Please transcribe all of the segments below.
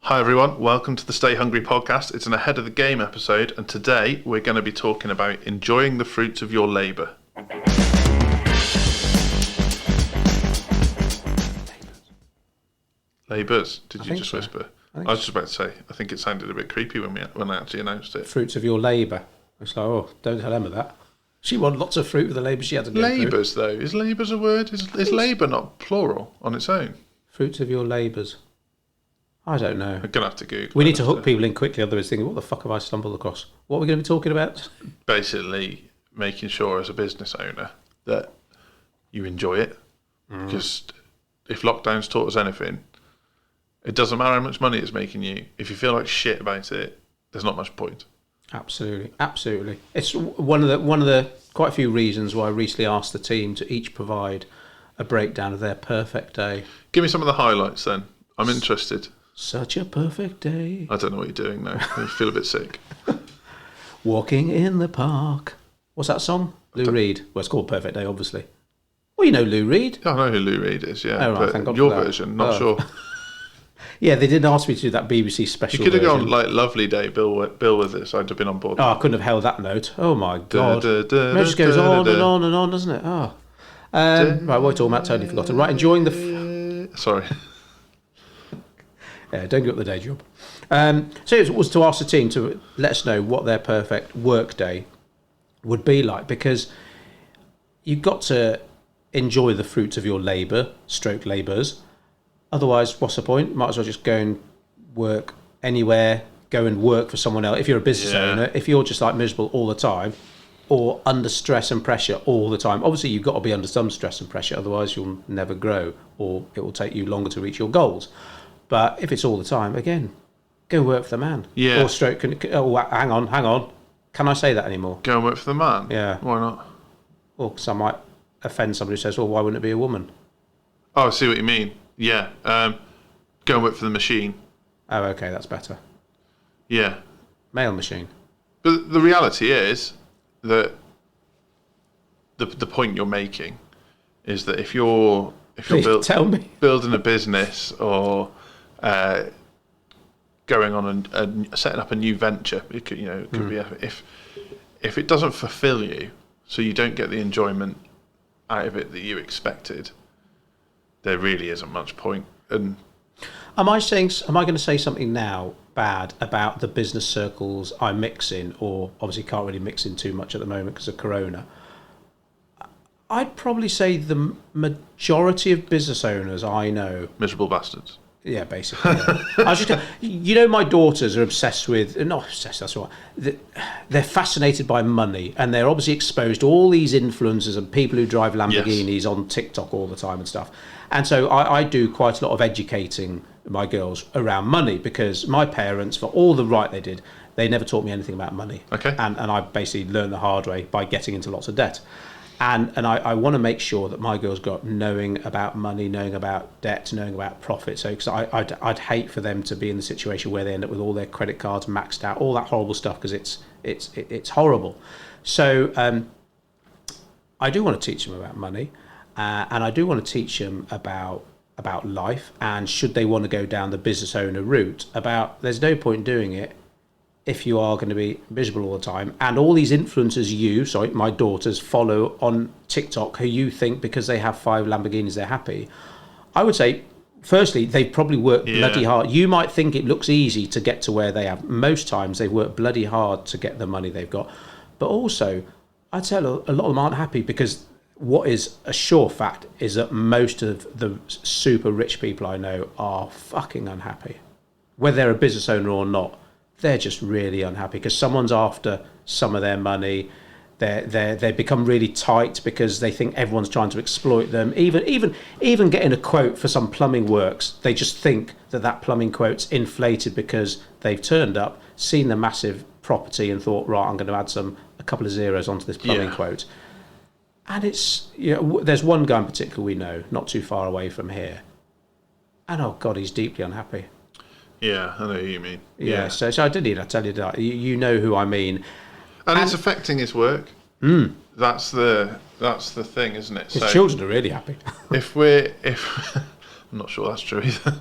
Hi everyone, welcome to the Stay Hungry podcast. It's an Ahead of the Game episode, and today we're going to be talking about enjoying the fruits of your labour. Labours? Did you just so. whisper? I was just about to say, I think it sounded a bit creepy when I actually announced it. Fruits of your labour. It's like, oh, don't tell Emma that. She wanted lots of fruit with the labour she had to go through. Labours, though? Is labours a word? Is labour not plural on its own? Fruits of your labours. I don't know. I'm going to have to Google. We need to hook people in quickly, otherwise thinking, what the fuck have I stumbled across? What are we going to be talking about? Basically, making sure as a business owner that you enjoy it. Because if lockdown's taught us anything, it doesn't matter how much money it's making you. If you feel like shit about it, there's not much point. Absolutely. It's one of the quite a few reasons why I recently asked the team to each provide a breakdown of their perfect day. Give me some of the highlights then. I'm interested. Such a perfect day. I don't know what you're doing now. I feel a bit sick. Walking in the park. What's that song? Lou Reed. Well, it's called Perfect Day, obviously. Well, you know Lou Reed. I know who Lou Reed is, yeah. Oh, right, thank but God your for that. version, not sure. Yeah, they did ask me to do that BBC special You could have version. gone like Lovely Day, Bill with this. I'd have been on board. Oh, I couldn't have held that note. Oh my God. It just goes on and on, doesn't it? Oh. Right, what are we talking about? Totally forgotten. Right, enjoying the... Sorry. Yeah, don't give up the day job. So it was to ask the team to let us know what their perfect work day would be like, because you've got to enjoy the fruits of your labours. Otherwise, what's the point? Might as well just go and work anywhere, go and work for someone else. If you're a business owner, if you're just like miserable all the time or under stress and pressure all the time, obviously you've got to be under some stress and pressure, otherwise you'll never grow or it will take you longer to reach your goals. But if it's all the time, again, go work for the man. Yeah. Or hang on. Can I say that anymore? Go and work for the man? Yeah. Why not? Well, because I might offend somebody who says, well, why wouldn't it be a woman? Oh, I see what you mean. Yeah. Go and work for the machine. Oh, okay, that's better. Yeah. Male machine. But the reality is that the point you're making is that if you're Tell me. building a business or going on setting up a new venture, it could be if it doesn't fulfill you, so you don't get the enjoyment out of it that you expected, there really isn't much point. And Am I going to say something now bad about the business circles I mix in, or obviously can't really mix in too much at the moment because of Corona? I'd probably say the majority of business owners I know... miserable bastards. Yeah, basically. Yeah. I was just, my daughters are obsessed with... Not obsessed, that's right. They're fascinated by money, and they're obviously exposed to all these influencers and people who drive Lamborghinis on TikTok all the time and stuff. And so I do quite a lot of educating my girls around money, because my parents, for all the right they did, they never taught me anything about money. Okay. And I basically learned the hard way by getting into lots of debt. And I want to make sure that my girls got knowing about money, knowing about debt, knowing about profit. So, because I'd hate for them to be in the situation where they end up with all their credit cards maxed out, all that horrible stuff, because it's horrible. So I do want to teach them about money, and I do want to teach them about life, and should they want to go down the business owner route, there's no point doing it if you are going to be miserable all the time. And all these influencers my daughters follow on TikTok, who you think because they have 5 Lamborghinis they're happy. I would say, firstly, they've probably worked bloody hard. You might think it looks easy to get to where they have. Most times they've worked bloody hard to get the money they've got. But also, I'd say a lot of them aren't happy, because what is a sure fact is that most of the super rich people I know are fucking unhappy. Whether they're a business owner or not, they're just really unhappy because someone's after some of their money. They become really tight because they think everyone's trying to exploit them. Even getting a quote for some plumbing works, they just think that plumbing quote's inflated because they've turned up, seen the massive property and thought, right, I'm going to add a couple of zeros onto this plumbing quote. And it's, there's one guy in particular we know, not too far away from here, and oh God, he's deeply unhappy. Yeah, I know who you mean. Yeah. So I did need to tell you that. You know who I mean. And it's affecting his work. That's the thing, isn't it? His children are really happy. if I'm not sure that's true either.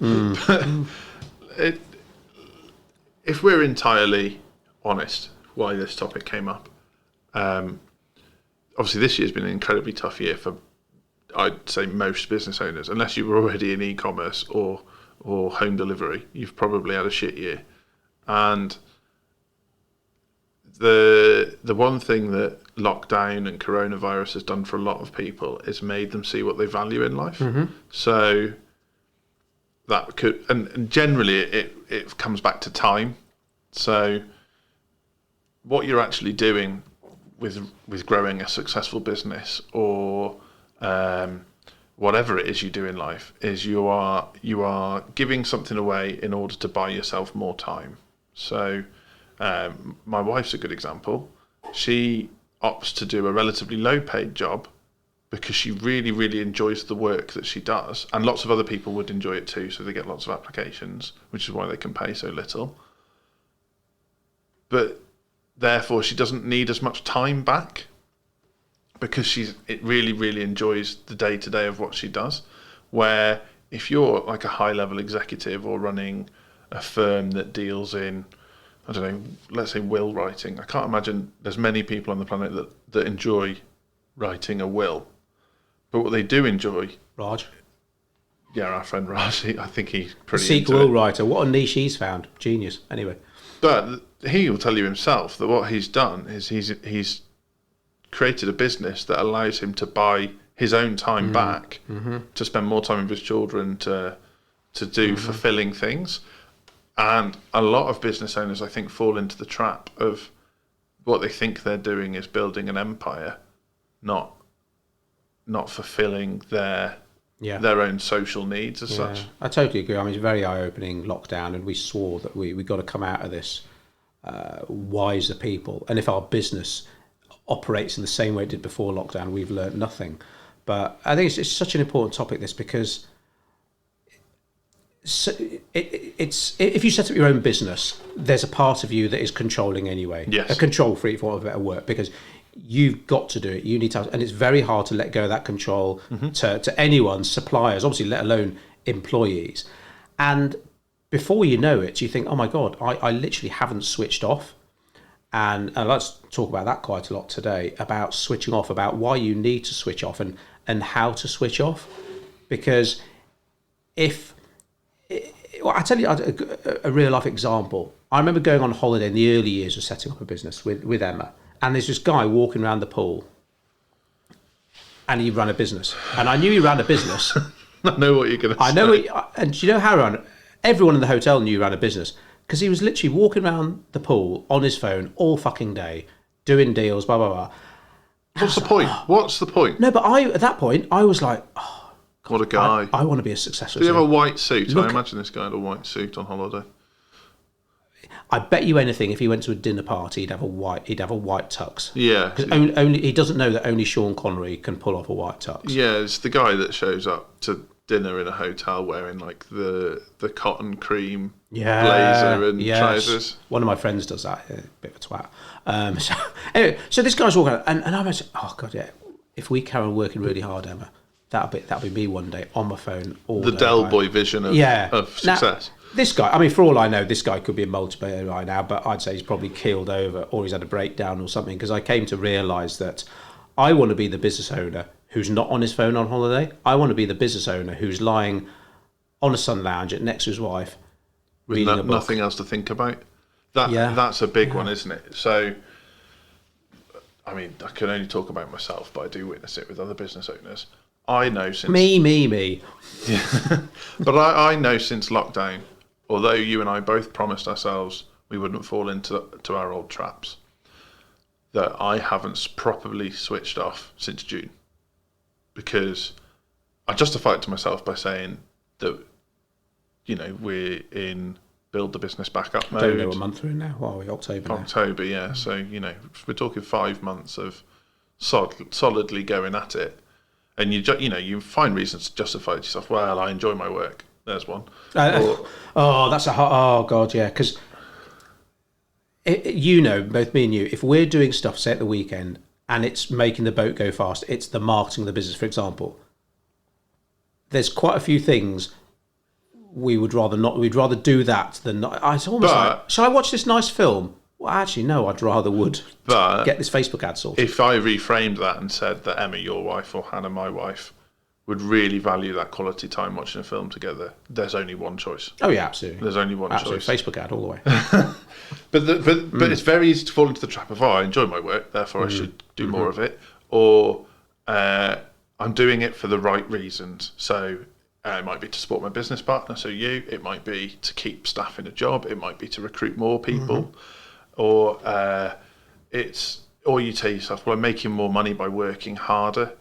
But if we're entirely honest, why this topic came up, obviously this year's been an incredibly tough year for, I'd say, most business owners. Unless you were already in e-commerce or home delivery, you've probably had a shit year. And the one thing that lockdown and coronavirus has done for a lot of people is made them see what they value in life. So that could, and generally it comes back to time. So what you're actually doing with growing a successful business, or whatever it is you do in life, is you are giving something away in order to buy yourself more time. So my wife's a good example. She opts to do a relatively low paid job because she really, really enjoys the work that she does, and lots of other people would enjoy it too, so they get lots of applications, which is why they can pay so little. But therefore she doesn't need as much time back, because it really, really enjoys the day-to-day of what she does. Where if you're like a high-level executive or running a firm that deals in, I don't know, let's say will writing, I can't imagine there's many people on the planet that enjoy writing a will. But what they do enjoy... Raj. Yeah, our friend Raj, I think he's pretty Sikh into will it. writer. What a niche he's found. Genius. Anyway. But he will tell you himself that what he's done is he's created a business that allows him to buy his own time back, to spend more time with his children, to do fulfilling things. And a lot of business owners, I think, fall into the trap of what they think they're doing is building an empire, not fulfilling their own social needs as such. I totally agree. I mean, it's a very eye-opening lockdown, and we swore that we got to come out of this wiser people. And if our business operates in the same way it did before lockdown, we've learnt nothing. But I think it's such an important topic, this, because it's if you set up your own business, there's a part of you that is controlling anyway. Yes. A control freak, for want of a better word, because you've got to do it. You need to, and it's very hard to let go of that control to anyone, suppliers, obviously, let alone employees. And before you know it, you think, oh my God, I literally haven't switched off. And let's talk about that quite a lot today, about switching off, about why you need to switch off and how to switch off. Because I tell you a real life example. I remember going on holiday in the early years of setting up a business with Emma. And there's this guy walking around the pool, and he ran a business. And I knew he ran a business. I know what you're going to say. I know, and do you know how everyone in the hotel knew he ran a business, because he was literally walking around the pool on his phone all fucking day, doing deals, blah blah blah. What's the point? What's the point? No, but at that point I was like, oh, God, What a guy. I want to be as successful. Did he as have a him. white suit? I imagine this guy had a white suit on holiday. I bet you anything, if he went to a dinner party, he'd have a white tux. Yeah. Because only he doesn't know that only Sean Connery can pull off a white tux. Yeah, it's the guy that shows up to dinner in a hotel wearing like the cotton cream blazer and trousers. One of my friends does that. A bit of a twat. So anyway, so this guy's walking, and I was, oh God, yeah. If we carry on working really hard, Emma, that'll be me one day on my phone all The day. Del Boy vision of success. Now, this guy, I mean, for all I know, this guy could be a multi-billionaire right now, but I'd say he's probably keeled over or he's had a breakdown or something, because I came to realise that I want to be the business owner who's not on his phone on holiday. I want to be the business owner who's lying on a sun lounge next to his wife, reading a book. Nothing else to think about. That's a big one, isn't it? So, I mean, I can only talk about myself, but I do witness it with other business owners. I know since... Me. Yeah. But I know since lockdown, although you and I both promised ourselves we wouldn't fall into our old traps, that I haven't properly switched off since June. Because I justify it to myself by saying that, you know, we're in build the business back up mode. I don't know what month we're in now. What are we, October now? October, yeah. So, you know, we're talking 5 months of solidly going at it. And you find reasons to justify it to yourself. Well, I enjoy my work. There's one. Oh God, yeah. Because both me and you, if we're doing stuff, say at the weekend, and it's making the boat go fast, it's the marketing of the business, for example. There's quite a few things we would rather not. We'd rather do that than not. It's almost like, shall I watch this nice film? Well, actually, no. I'd rather get this Facebook ad sorted. If I reframed that and said that Emma, your wife, or Hannah, my wife, would really value that quality time watching a film together, there's only one choice. Oh yeah, absolutely. There's only one choice. Facebook ad all the way. But it's very easy to fall into the trap of, I enjoy my work, therefore I should do more of it, or I'm doing it for the right reasons. So it might be to support my business partner, so it might be to keep staff in a job, it might be to recruit more people, or you tell yourself, well, I'm making more money by working harder.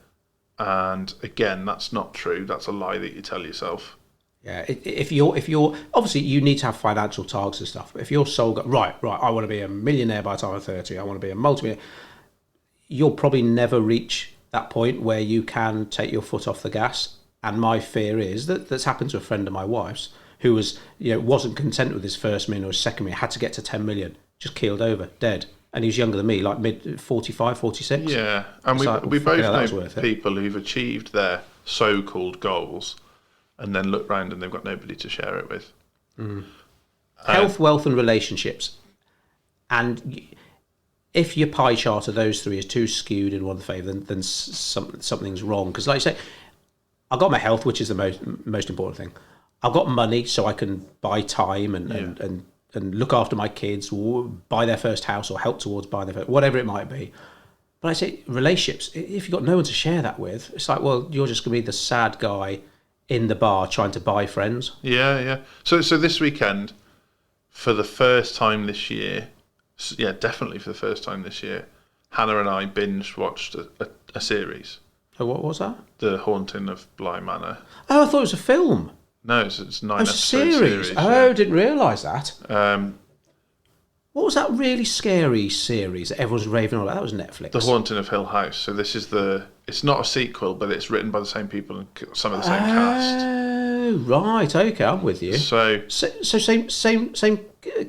And again, that's not true. That's a lie that you tell yourself. Yeah, if you're obviously you need to have financial targets and stuff. But if your soul got right, I want to be a millionaire by the time I'm 30. I want to be a multi-millionaire. You'll probably never reach that point where you can take your foot off the gas. And my fear is that's happened to a friend of my wife's who wasn't content with his first million or his second million, had to get to 10 million, just keeled over, dead. And he's younger than me, like mid 45, 46. Yeah, and we both know people who've achieved their so-called goals and then look round and they've got nobody to share it with. Health, wealth and relationships. And if your pie chart of those three is too skewed in one favour, then something's wrong. Because like I say, I've got my health, which is the most important thing. I've got money so I can buy time and look after my kids, or buy their first house, or help towards buying their first, whatever it might be. But I say relationships, if you've got no one to share that with, it's like, well, you're just going to be the sad guy in the bar trying to buy friends. Yeah. So this weekend, for the first time this year, definitely for the first time this year, Hannah and I binge watched a series. Oh, what was that? The Haunting of Bly Manor. Oh, I thought it was a film. No, it's 9 episode series. Oh, didn't realise that. What was that really scary series that everyone's raving on about? That was Netflix. The Haunting of Hill House. So this is it's not a sequel, but it's written by the same people and some of the same cast. Oh, right. Okay, I'm with you. So same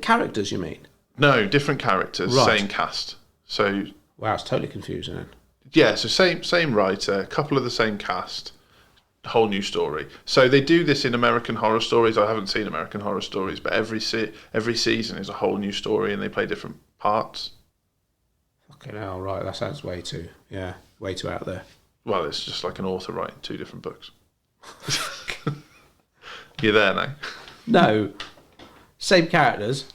characters, you mean? No, different characters, right. Same cast. So wow, it's totally confusing then. Yeah, so same writer, a couple of the same cast. Whole new story. So they do this in American Horror Stories. I haven't seen American Horror Stories, but every season is a whole new story, and they play different parts. Fucking hell, right? That sounds way too out there. Well, it's just like an author writing 2 different books. You there now? No, same characters.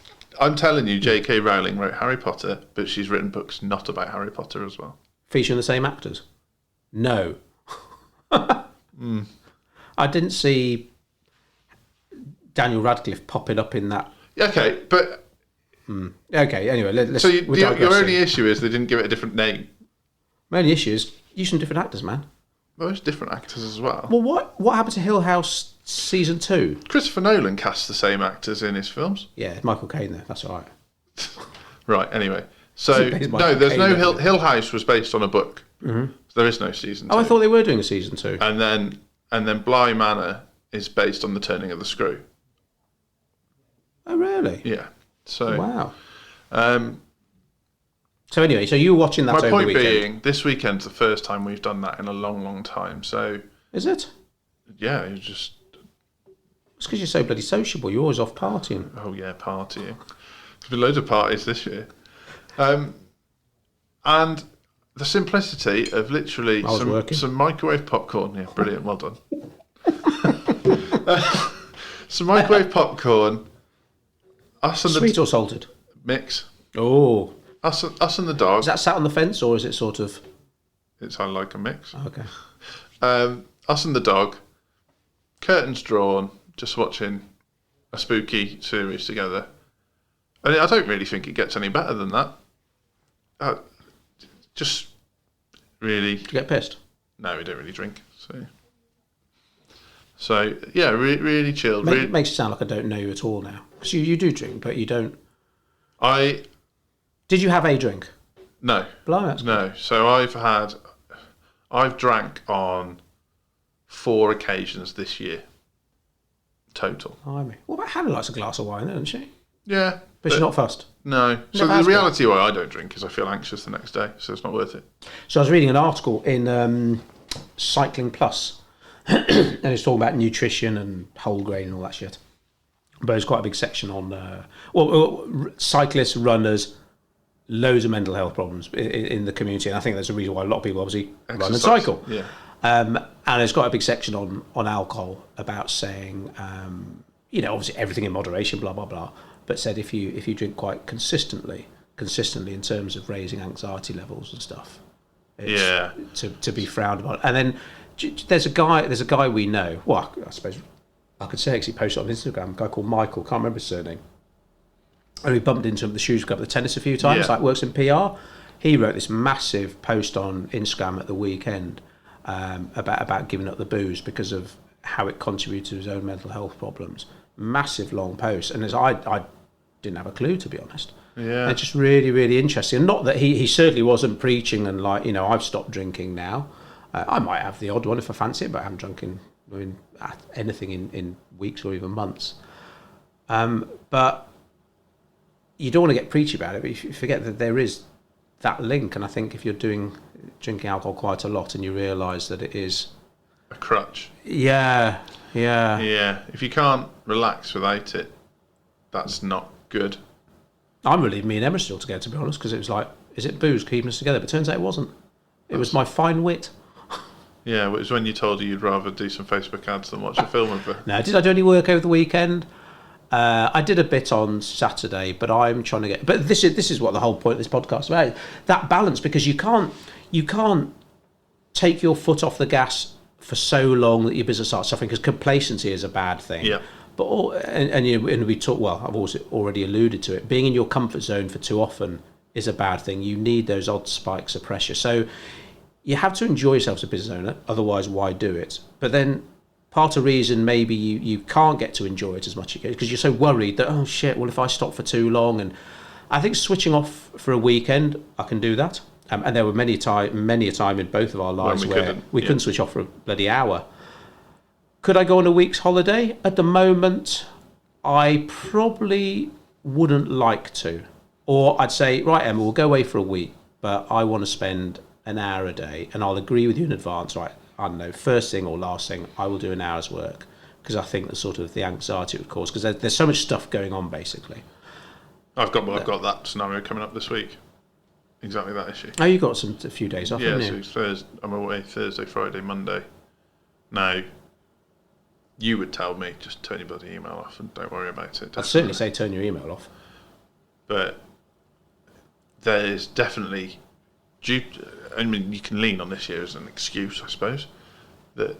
I'm telling you, J.K. Rowling wrote Harry Potter, but she's written books not about Harry Potter as well. Featuring the same actors? No. I didn't see Daniel Radcliffe popping up in that. Okay, but okay. Anyway, let's. So your only issue is they didn't give it a different name. My only issue is using different actors, man. Well, there's different actors as well. Well, what happened to Hill House season 2? Christopher Nolan casts the same actors in his films. Yeah, Michael Caine there. That's all right. Right. Anyway, so no, there's no Hill House was based on a book. Mm-hmm. So there is no season 2. Oh, I thought they were doing a season 2. And then Bly Manor is based on the Turning of the Screw. Oh, really? Yeah. So wow. So anyway, so you were watching that over the weekend. My point being, this weekend's the first time we've done that in a long, long time. So is it? Yeah, it's just. It's because you're so bloody sociable. You're always off partying. Oh yeah, partying. There's been loads of parties this year, and the simplicity of literally some microwave popcorn. Yeah, brilliant. Well done. Some microwave popcorn. Sweet or salted? Mix. Oh. Us and the dog. Is that sat on the fence or is it sort of? It's like a mix. Okay. Us and the dog. Curtains drawn. Just watching a spooky series together. And I don't really think it gets any better than that. Just really. Do you get pissed? No, we don't really drink. So yeah, really chilled. Makes it sound like I don't know you at all now. Because you do drink, but you don't. Did you have a drink? No. Blimey, no. So I've drank on 4 occasions this year. Total. Blimey. What about Hannah likes a glass of wine, doesn't she? Yeah. But she's not fussed? No. So the reality why I don't drink is I feel anxious the next day, so it's not worth it. So I was reading an article in Cycling Plus and it's talking about nutrition and whole grain and all that shit. But there's quite a big section on cyclists, runners, loads of mental health problems in the community, and I think there's a reason why a lot of people obviously run and cycle. Yeah. And it's got a big section on alcohol about saying, obviously everything in moderation, blah blah blah. But said if you drink quite consistently in terms of raising anxiety levels and stuff, it's to be frowned upon. And then there's a guy we know. Well, I suppose I could say because he posted on Instagram. A guy called Michael, can't remember his surname. And we bumped into him at the Shoes Club, the tennis a few times. Yeah. Like works in PR. He wrote this massive post on Instagram at the weekend about giving up the booze because of how it contributed to his own mental health problems. Massive long post, and I didn't have a clue, to be honest. Yeah, it's just really, really interesting. Not that he certainly wasn't preaching and I've stopped drinking now. I might have the odd one if I fancy it, but I haven't drunk anything in weeks or even months. But you don't want to get preachy about it, but you forget that there is that link. And I think if you're drinking alcohol quite a lot and you realise that it is a crutch. Yeah. If you can't relax without it, that's not good. I'm relieved me and Emma still together, to be honest, because it was like, is it booze keeping us together? But it turns out it wasn't. It was my fine wit. Yeah, it was when you told her you'd rather do some Facebook ads than watch a film with her. No, did I do any work over the weekend? I did a bit on Saturday, but I'm trying to get. But this is what the whole point of this podcast is about. That balance, because you can't take your foot off the gas for so long that your business starts suffering, because complacency is a bad thing. Yeah. But and we talk. Well, I've also already alluded to it. Being in your comfort zone for too often is a bad thing. You need those odd spikes of pressure. So you have to enjoy yourself as a business owner. Otherwise, why do it? But then part of the reason maybe you can't get to enjoy it as much as you because you're so worried that, oh shit, well, if I stop for too long. And I think switching off for a weekend, I can do that. And there were many a time in both of our lives where we couldn't switch off for a bloody hour. Could I go on a week's holiday? At the moment, I probably wouldn't like to. Or I'd say, right, Emma, we'll go away for a week, but I want to spend an hour a day, and I'll agree with you in advance, right? I don't know, first thing or last thing, I will do an hour's work, because I think the anxiety it would cause, because there's so much stuff going on, basically. I've got that scenario coming up this week. Exactly that issue. Oh, you got a few days off, haven't you? Yeah, so Thursday, I'm away Thursday, Friday, Monday. Now, you would tell me, just turn your bloody email off and don't worry about it. I'd certainly say turn your email off. But there is definitely, I mean, you can lean on this year as an excuse, I suppose, that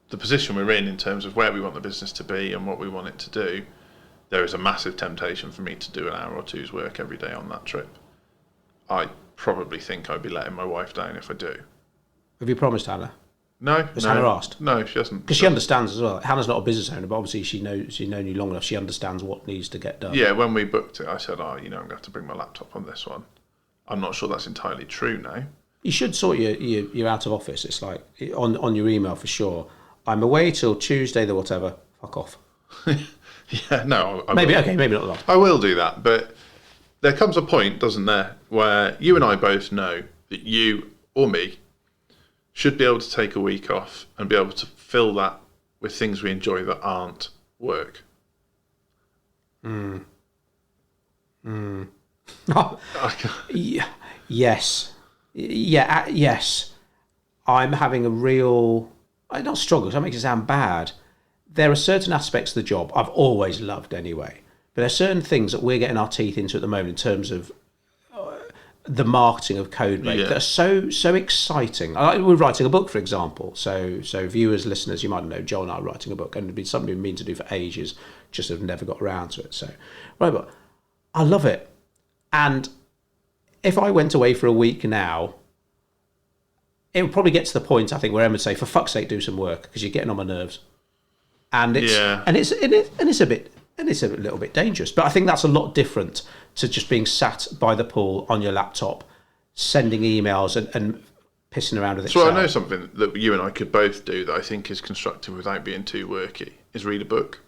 the position we're in terms of where we want the business to be and what we want it to do, there is a massive temptation for me to do an hour or two's work every day on that trip. I probably think I'd be letting my wife down if I do. Have you promised Hannah? No. Has Hannah asked? No, she hasn't. Because she understands as well. Hannah's not a business owner, but obviously she's known you long enough. She understands what needs to get done. Yeah, when we booked it, I said, I'm going to have to bring my laptop on this one. I'm not sure that's entirely true now. You should sort your out of office. It's like on your email for sure. I'm away till Tuesday, the whatever. Fuck off. Yeah, no. Maybe not that. I will do that, but there comes a point, doesn't there, where you and I both know that you or me should be able to take a week off and be able to fill that with things we enjoy that aren't work. Yes. Yes. I'm having a real, not struggle, that makes it sound bad. There are certain aspects of the job I've always loved anyway, but there are certain things that we're getting our teeth into at the moment in terms of the marketing of Codebreak that are so exciting. We're writing a book, for example. So viewers, listeners, you might know, Joel and I are writing a book, and it'd be something we've been to do for ages, just have never got around to it. So, right, but I love it. And if I went away for a week now, it would probably get to the point, I think, where Emma would say, "For fuck's sake, do some work," because you're getting on my nerves. And it's a little bit dangerous. But I think that's a lot different to just being sat by the pool on your laptop, sending emails and pissing around with Excel. So I know something that you and I could both do that I think is constructive without being too worky, is read a book.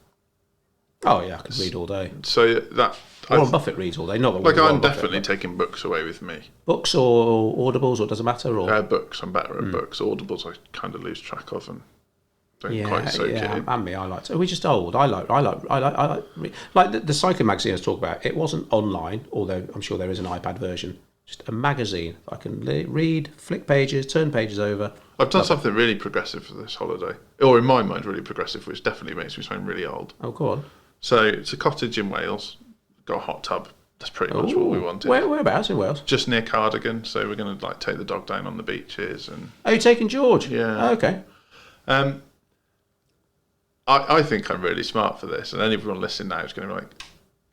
Oh yeah, I could read all day. So that Warren Buffett reads all day. Not that like I'm Warren definitely Buffett, taking books away with me. Books or audibles, or does it matter? Or Books, I'm better at books. Audibles I kind of lose track of, and don't quite soak it in. And me, I like. Are we just old? I like the cycling magazine I was talking about. It wasn't online, although I'm sure there is an iPad version. Just a magazine I can read, flick pages, turn pages over. I've done something really progressive for this holiday, or in my mind, really progressive, which definitely makes me sound really old. Oh, go on. So it's a cottage in Wales. Got a hot tub. That's pretty much what we wanted. Whereabouts in Wales? Just near Cardigan. So we're going to take the dog down on the beaches and. Are you taking George? Yeah. Oh, okay. I think I'm really smart for this, and anyone listening now is going to be like,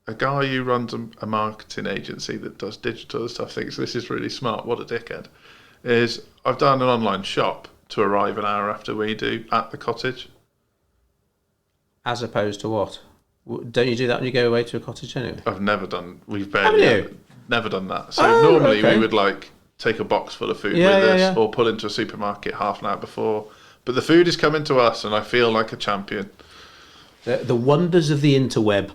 a guy who runs a marketing agency that does digital stuff thinks this is really smart. What a dickhead. I've done an online shop to arrive an hour after we do at the cottage. As opposed to what? Don't you do that when you go away to a cottage anyway? I've never done. We've never done that. So normally we would take a box full of food with us, or pull into a supermarket half an hour before. But the food is coming to us, and I feel like a champion. The wonders of the interweb.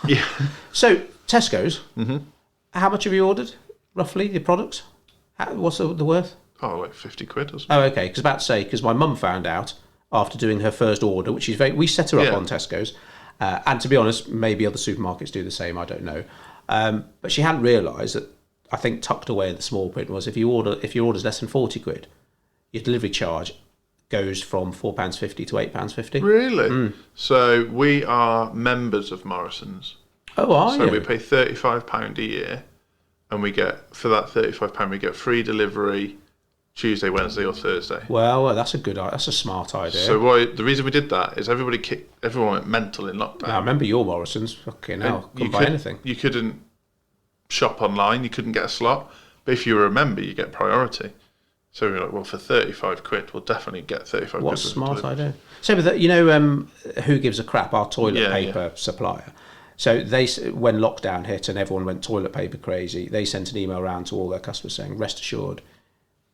Yeah. So Tesco's. Mm-hmm. How much have you ordered roughly? The products? What's the worth? Oh, like 50 quid or something. Oh, okay. Because my mum found out after doing her first order, which is we set her up on Tesco's. And to be honest, maybe other supermarkets do the same, I don't know. But she hadn't realised that, I think tucked away in the small print was if your order's less than 40 quid, your delivery charge goes from £4.50 to £8.50. Really? Mm. So we are members of Morrison's. Oh, are you? So we pay £35 a year, and we get, for that £35, we get free delivery Tuesday, Wednesday, or Thursday. Well, that's a smart idea. So the reason we did that is everyone went mental in lockdown. Now, I remember your Morrison's. Fucking hell, couldn't buy anything. You couldn't shop online. You couldn't get a slot. But if you were a member, you get priority. So we were like, well, for 35 quid, we'll definitely get 35 quid. What a smart idea. So, Who Gives a Crap, our toilet paper supplier. So when lockdown hit and everyone went toilet paper crazy, they sent an email around to all their customers saying, rest assured,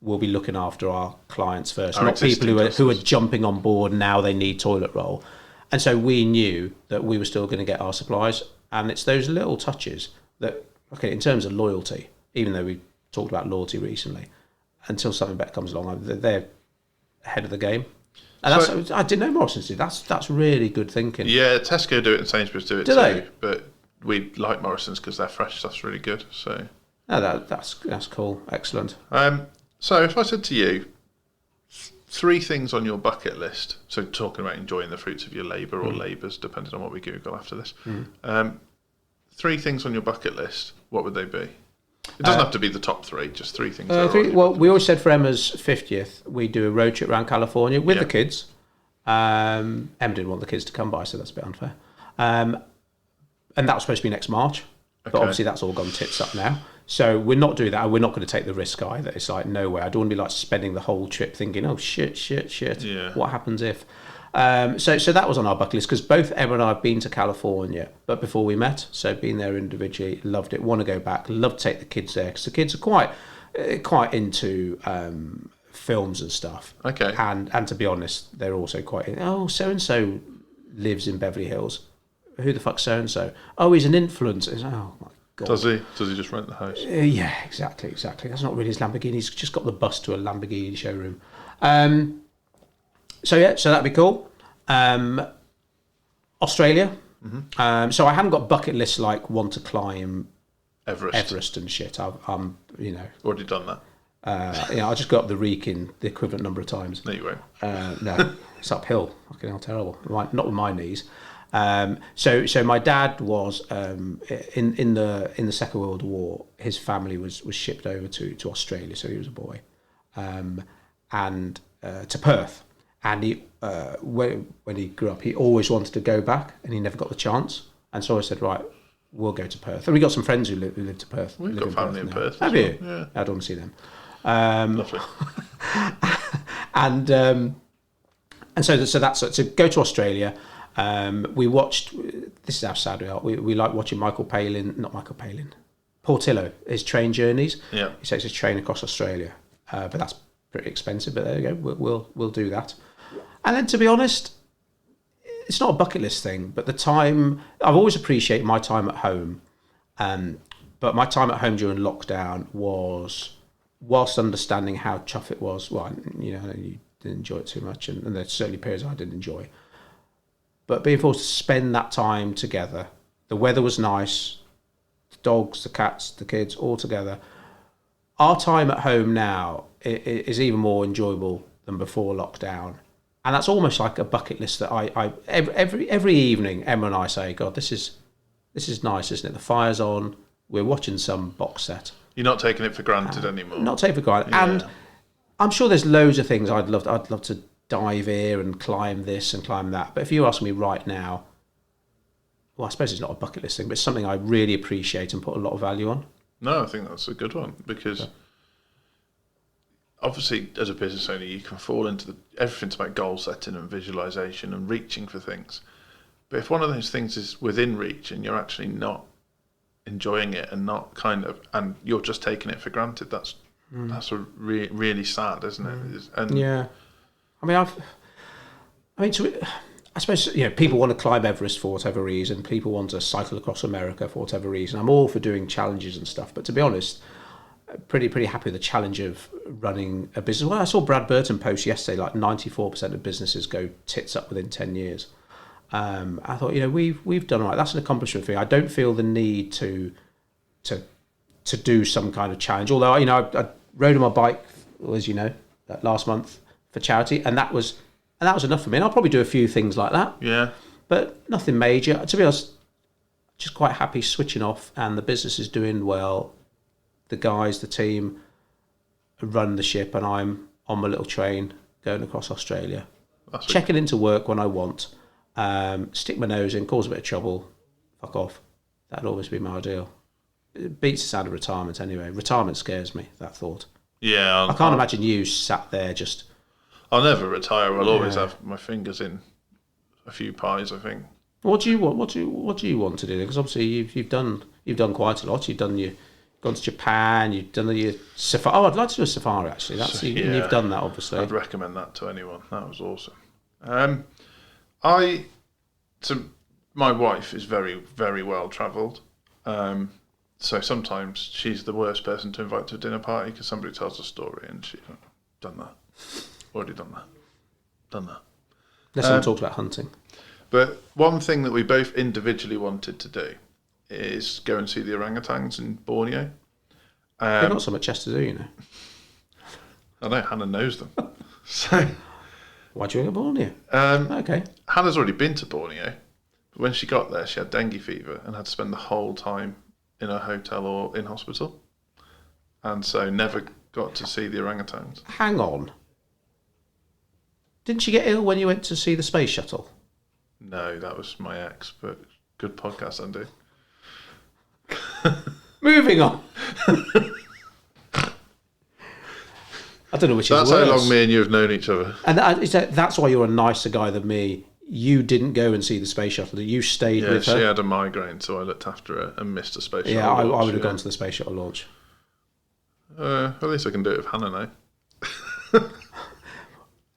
we'll be looking after our clients first, not people who are jumping on board now they need toilet roll. And so we knew that we were still going to get our supplies. And it's those little touches that, in terms of loyalty, even though we talked about loyalty recently, until something better comes along, they're ahead of the game. And I didn't know Morrison's did. That's really good thinking. Yeah, Tesco do it and Sainsbury's do it too. They? But we like Morrison's because their fresh stuff's really good. So that's cool. Excellent. So if I said to you, 3 things on your bucket list, so talking about enjoying the fruits of your labour or labours, depending on what we Google after this, 3 things on your bucket list, what would they be? It doesn't have to be the top 3, just 3 things. We always said for Emma's 50th, we do a road trip around California with the kids. Emma didn't want the kids to come by, so that's a bit unfair. And that was supposed to be next March, but obviously that's all gone tits up now. So we're not doing that, and we're not going to take the risk either. It's like, no way. I don't want to be spending the whole trip thinking, oh, shit. Yeah. What happens if? So that was on our bucket list, because both Emma and I have been to California, but before we met, so been there individually, loved it, want to go back, love to take the kids there, because the kids are quite into films and stuff. Okay. And to be honest, they're also quite, so-and-so lives in Beverly Hills. Who the fuck's so-and-so? Oh, he's an influencer. Oh, my God. Does he just rent the house? Yeah, exactly. That's not really his Lamborghini. He's just got the bus to a Lamborghini showroom. So that'd be cool. Australia. Mm-hmm. So I haven't got bucket lists like want to climb Everest and shit. I'm already done that. I just got up the Wrekin the equivalent number of times. No, you won't. No, it's uphill. Fucking hell, terrible. Not with my knees. So my dad was in the Second World War. His family was shipped over to Australia. So he was a boy, and to Perth. And he when he grew up, he always wanted to go back, and he never got the chance. And so I said, right, we'll go to Perth. And we got some friends who live to Perth. We've got family in Perth. Have you? Yeah. I don't want to see them. Lovely. and so that's to go to Australia. We watched. This is how sad we are. We like watching Portillo, his train journeys. Yeah. He takes his train across Australia, but that's pretty expensive. But there you go. We'll do that. And then, to be honest, it's not a bucket list thing. But the time I've always appreciated my time at home, but my time at home during lockdown was, whilst understanding how tough it was. Well, you didn't enjoy it too much, and there's certainly periods I didn't enjoy. But being forced to spend that time together, the weather was nice, the dogs, the cats, the kids, all together. Our time at home now is even more enjoyable than before lockdown. And that's almost like a bucket list that I every evening, Emma and I say, God, this is nice, isn't it? The fire's on, we're watching some box set. You're not taking it for granted anymore. Not taking it for granted. Yeah. And I'm sure there's loads of things I'd love to dive here and climb this and climb that. But if you ask me right now, well, I suppose it's not a bucket list thing, but it's something I really appreciate and put a lot of value on. No, I think that's a good one, because obviously as a business owner you can fall into everything's about goal setting and visualization and reaching for things. But if one of those things is within reach and you're actually not enjoying it and not and you're just taking it for granted, that's really sad, isn't it? And yeah. I suppose, people want to climb Everest for whatever reason. People want to cycle across America for whatever reason. I'm all for doing challenges and stuff, but to be honest, pretty happy with the challenge of running a business. Well, I saw Brad Burton post yesterday, like 94% of businesses go tits up within 10 years. I thought, we've done all right. That's an accomplishment for me. I don't feel the need to do some kind of challenge. Although, I rode on my bike, as you know, last month for charity, and that was enough for me. And I'll probably do a few things like that. Yeah. But nothing major. To be honest, just quite happy switching off, and the business is doing well. The guys, the team, run the ship, and I'm on my little train going across Australia. Checking into work when I want. Stick my nose in, cause a bit of trouble, fuck off. That'd always be my ideal. It beats the sound of retirement anyway. Retirement scares me, that thought. Yeah. I can't imagine you sat there just... I'll never retire. I'll always have my fingers in a few pies, I think. What do you want? What do you want to do? Because obviously you've done quite a lot. You've gone to Japan. You've done your safari. Oh, I'd like to do a safari actually. You've done that, obviously. I'd recommend that to anyone. That was awesome. My wife is very, very well travelled. So sometimes she's the worst person to invite to a dinner party because somebody tells a story and she's done that. Already done that. Let's not talk about hunting. But one thing that we both individually wanted to do is go and see the orangutans in Borneo. They've got so much chest to do, you know. I know, Hannah knows them. So why'd you go to Borneo? Okay. Hannah's already been to Borneo, but when she got there, she had dengue fever and had to spend the whole time in a hotel or in hospital. And so never got to see the orangutans. Hang on. Didn't she get ill when you went to see the space shuttle? No, that was my ex, but good podcast, Andy. Moving on. I don't know which is worse. That's how long me and you have known each other. And that's why you're a nicer guy than me. You didn't go and see the space shuttle. You stayed with her. Yeah, she had a migraine, so I looked after her and missed the space shuttle launch. I would have gone to the space shuttle launch. At least I can do it with Hannah now.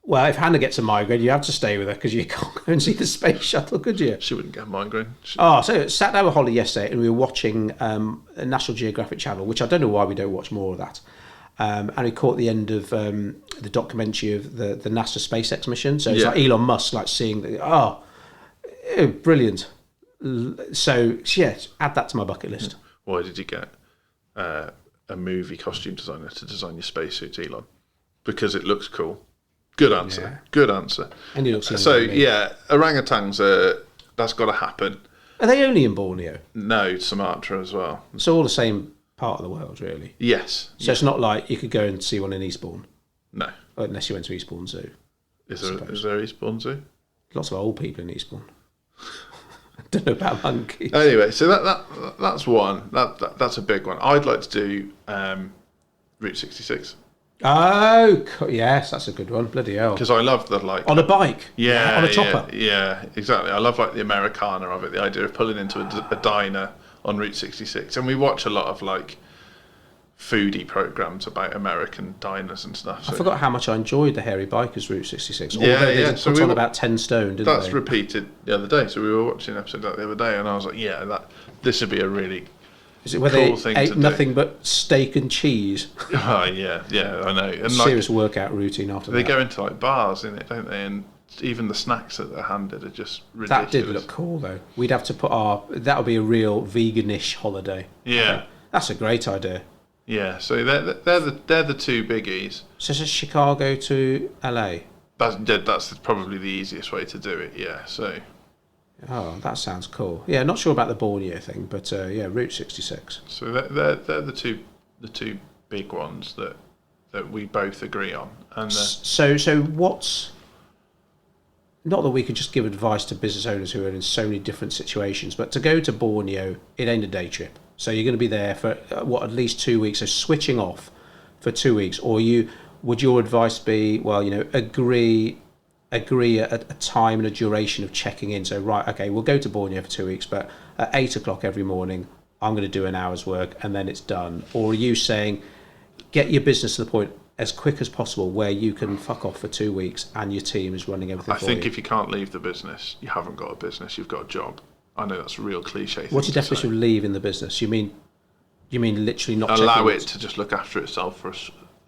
Well, if Hannah gets a migraine, you have to stay with her because you can't go and see the space shuttle, could you? She wouldn't get a migraine. So sat down with Holly yesterday and we were watching a National Geographic channel, which I don't know why we don't watch more of that. And we caught the end of the documentary of the NASA SpaceX mission. So it's like Elon Musk, like seeing brilliant. So add that to my bucket list. Why did you get a movie costume designer to design your spacesuit, Elon? Because it looks cool. Good answer. Yeah. Good answer. And he looks orangutans, that's got to happen. Are they only in Borneo? No, Sumatra as well. So all the same part of the world, really? Yes. So it's not like you could go and see one in Eastbourne? No. Unless you went to Eastbourne Zoo. Is there Eastbourne Zoo? Lots of old people in Eastbourne. I don't know about monkeys. Anyway, so that's one. That's a big one. I'd like to do Route 66. Oh, yes, that's a good one. Bloody hell. Because I love the, on a bike? Yeah. On a chopper? Yeah, exactly. I love, the Americana of it, the idea of pulling into a diner on Route 66. And we watch a lot of, foodie programs about American diners and stuff. So. I forgot how much I enjoyed the Hairy Bikers Route 66. Yeah. They put on about 10 stone, didn't they? That's repeated the other day. So we were watching an episode of that the other day, and I was like, this would be a really Is it where Cool they thing to ate do. nothing but steak and cheese? Oh yeah, I know. And Serious workout routine after they that. go into like bars in it, don't they? And even the snacks that they're handed are just ridiculous. That did look cool though. We'd have to put that would be a real veganish holiday. Yeah, That's a great idea. yeah. So they're the two biggies. So it's Chicago to LA. That's probably the easiest way to do it. Yeah. So Oh, that sounds cool. Yeah, not sure about the Borneo thing, but yeah, Route 66. so they're the two big ones that we both agree on. And So what's, not that we could just give advice to business owners who are in so many different situations, but to go to Borneo, it ain't a day trip. So you're going to be there for at least 2 weeks. So switching off for 2 weeks, or would your advice be, well, agree a time and a duration of checking in. So right, okay, we'll go to Borneo for 2 weeks, but at 8 o'clock every morning, I'm going to do an hour's work and then it's done. Or are you saying, get your business to the point as quick as possible where you can fuck off for 2 weeks and your team is running everything I for think you? if you can't leave the business, you haven't got a business. You've got a job. I know that's a real cliche. What's your definition of leaving the business? You mean literally not allow checking it to just look after itself for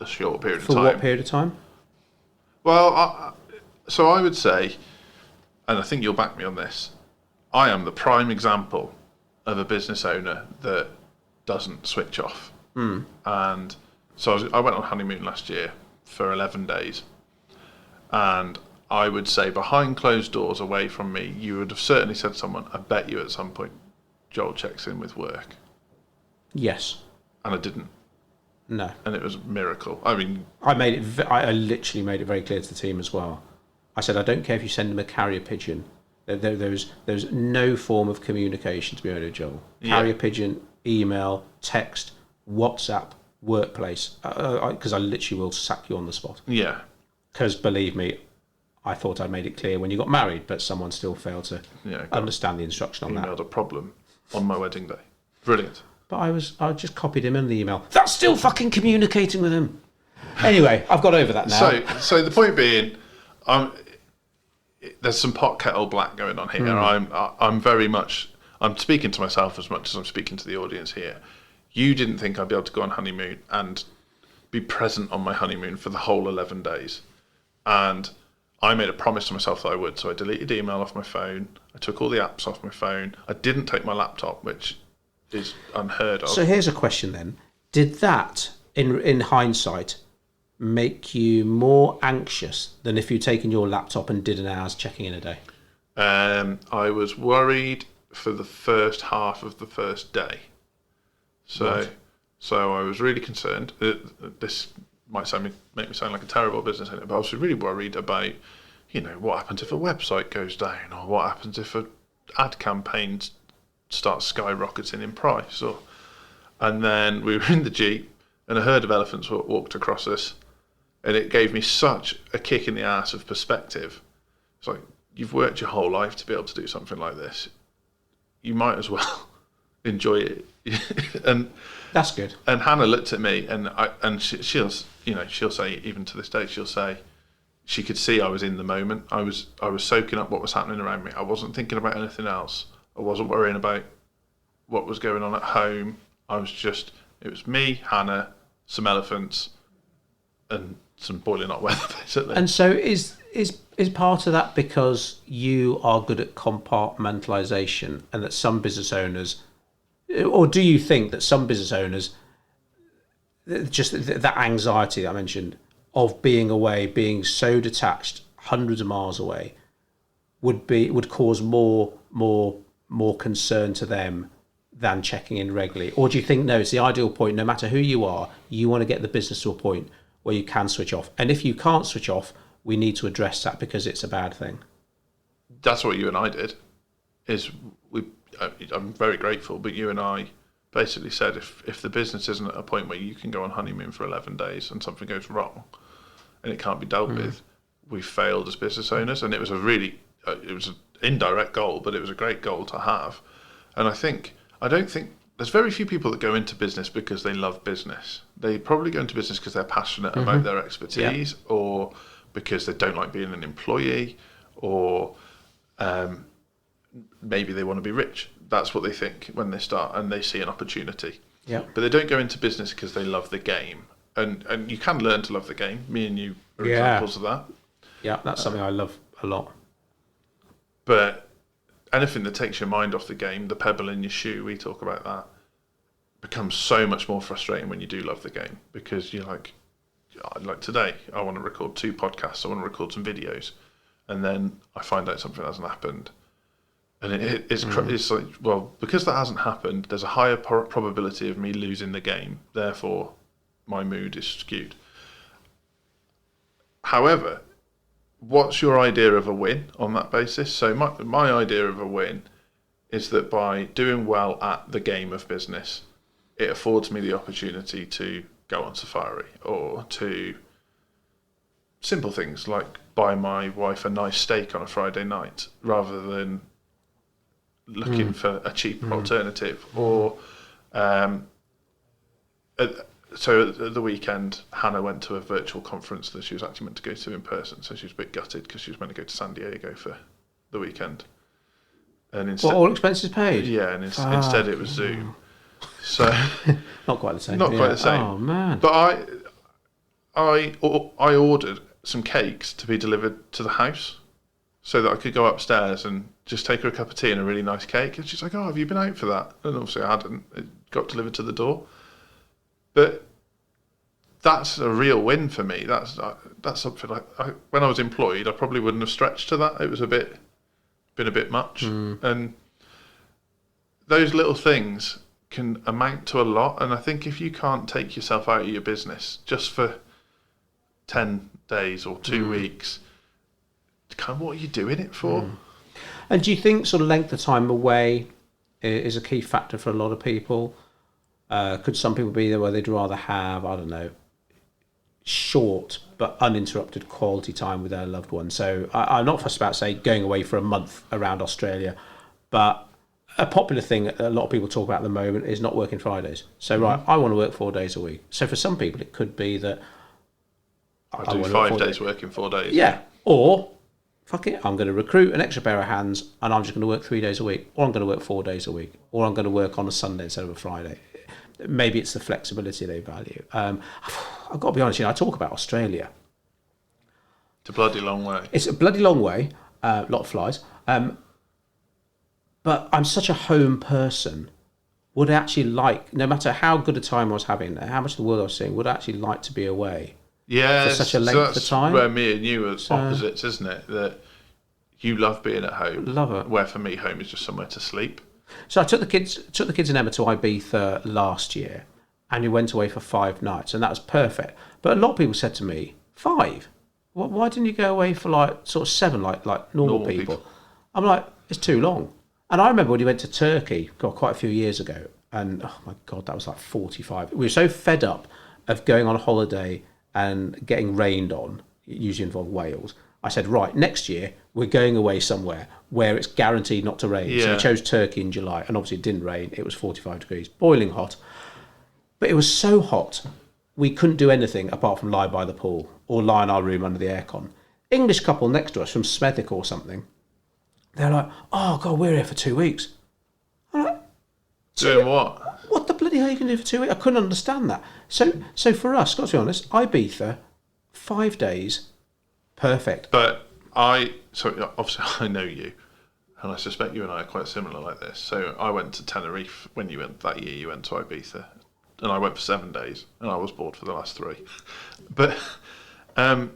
a short period of for time? what period of time? Well, so I would say, and I think you'll back me on this, I am the prime example of a business owner that doesn't switch off. And so I went on honeymoon last year for 11 days. And I would say behind closed doors away from me, you would have certainly said to someone, I bet you at some point Joel checks in with work. Yes. And I didn't. No. And it was a miracle. I mean, I literally made it very clear to the team as well. I said, I don't care if you send them a carrier pigeon. There's no form of communication to be honest, Joel. Carrier pigeon, email, text, WhatsApp, workplace. Because I literally will sack you on the spot. yeah. Because believe me, I thought I made it clear when you got married, but someone still failed to understand the instruction on that. Emailed a problem on my wedding day. Brilliant. But I just copied him in the email. That's still fucking communicating with him. Anyway, I've got over that now. So the point being, there's some pot kettle black going on here. I'm very much, I'm speaking to myself as much as I'm speaking to the audience here. You didn't think I'd be able to go on honeymoon and be present on my honeymoon for the whole 11 days. And I made a promise to myself that I would. So I deleted email off my phone. I took all the apps off my phone. I didn't take my laptop, which is unheard of. So here's a question then. Did that, in hindsight, make you more anxious than if you'd taken your laptop and did an hour's checking in a day? I was worried for the first half of the first day. So I was really concerned. This might make me sound like a terrible business owner, but I was really worried about, what happens if a website goes down, or what happens if an ad campaign starts skyrocketing in price. And then we were in the Jeep, and a herd of elephants walked across us, and it gave me such a kick in the ass of perspective. It's like, you've worked your whole life to be able to do something like this. You might as well enjoy it. And that's good. And Hannah looked at me, and she'll say, even to this day, she'll say she could see I was in the moment. I was soaking up what was happening around me. I wasn't thinking about anything else. I wasn't worrying about what was going on at home. It was me, Hannah, some elephants, and some boiling hot weather, basically. And so is part of that because you are good at compartmentalisation, and that some business owners, or do you think that some business owners, just that anxiety that I mentioned of being away, being so detached, hundreds of miles away, would cause more concern to them than checking in regularly? Or do you think, no, it's the ideal point, no matter who you are, you want to get the business to a point where you can switch off? And if you can't switch off, we need to address that because it's a bad thing. That's what you and I did. I'm very grateful, but you and I basically said if the business isn't at a point where you can go on honeymoon for 11 days and something goes wrong and it can't be dealt with, we've failed as business owners. And it was it was an indirect goal, but it was a great goal to have. And I don't think there's very few people that go into business because they love business. They probably go into business because they're passionate about their expertise, or because they don't like being an employee, or maybe they want to be rich. That's what they think when they start, and they see an opportunity. Yeah. But they don't go into business because they love the game. And you can learn to love the game. Me and you are examples of that. Yeah, that's something I love a lot. But anything that takes your mind off the game, the pebble in your shoe, we talk about that, becomes so much more frustrating when you do love the game, because you're like today, I want to record 2 podcasts, I want to record some videos, and then I find out something hasn't happened. And it's like, well, because that hasn't happened, there's a higher probability of me losing the game. Therefore, my mood is skewed. However, what's your idea of a win on that basis? So my idea of a win is that by doing well at the game of business, it affords me the opportunity to go on safari, or to simple things like buy my wife a nice steak on a Friday night, rather than looking for a cheap alternative. Or so at the weekend, Hannah went to a virtual conference that she was actually meant to go to in person, so she was a bit gutted because she was meant to go to San Diego for the weekend. And instead, all expenses paid? Yeah, and instead it was Zoom. So not quite the same. Not quite the same. Oh man! But I ordered some cakes to be delivered to the house, so that I could go upstairs and just take her a cup of tea and a really nice cake. And she's like, "Oh, have you been out for that?" And obviously I hadn't. It got delivered to the door. But that's a real win for me. That's something when I was employed, I probably wouldn't have stretched to that. It was been a bit much. And those little things can amount to a lot. And I think if you can't take yourself out of your business just for 10 days or 2 weeks, kind of what are you doing it for? And do you think sort of length of time away is a key factor for a lot of people? Could some people be there where they'd rather have, I don't know, short but uninterrupted quality time with their loved one? So I'm not fussed about, say, going away for a month around Australia, but a popular thing a lot of people talk about at the moment is not working Fridays. So, right, I want to work 4 days a week. So for some people, it could be that I do 5 days working 4 days. Yeah, or fuck it, I'm going to recruit an extra pair of hands and I'm just going to work 3 days a week, or I'm going to work 4 days a week, or I'm going to work on a Sunday instead of a Friday. Maybe it's the flexibility they value. I've got to be honest, I talk about Australia. It's a bloody long way. It's a bloody long way, a lot of flies. But I'm such a home person, would actually like, no matter how good a time I was having, how much of the world I was seeing, would actually like to be away. Yeah, for such a length of time. Where me and you are opposites, isn't it? That you love being at home. Love it. Where for me, home is just somewhere to sleep. So I took the kids and Emma to Ibiza last year, and we went away for 5 nights, and that was perfect. But a lot of people said to me, 5? Why didn't you go away for like sort of 7, like normal people? I'm like, it's too long. And I remember when we went to Turkey, quite a few years ago, and oh my God, that was like 45. We were so fed up of going on holiday and getting rained on, usually involved Wales. I said, right, next year we're going away somewhere where it's guaranteed not to rain. Yeah. So we chose Turkey in July, and obviously it didn't rain. It was 45 degrees, boiling hot. But it was so hot, we couldn't do anything apart from lie by the pool or lie in our room under the aircon. English couple next to us from Smethwick or something, they're like, oh God, we're here for 2 weeks. I'm like, doing what? What the bloody hell you can do for 2 weeks? I couldn't understand that. So for us, got to be honest, Ibiza, 5 days, perfect. But obviously I know you, and I suspect you and I are quite similar like this. So I went to Tenerife when you went that year. You went to Ibiza, and I went for 7 days, and I was bored for the last 3. But I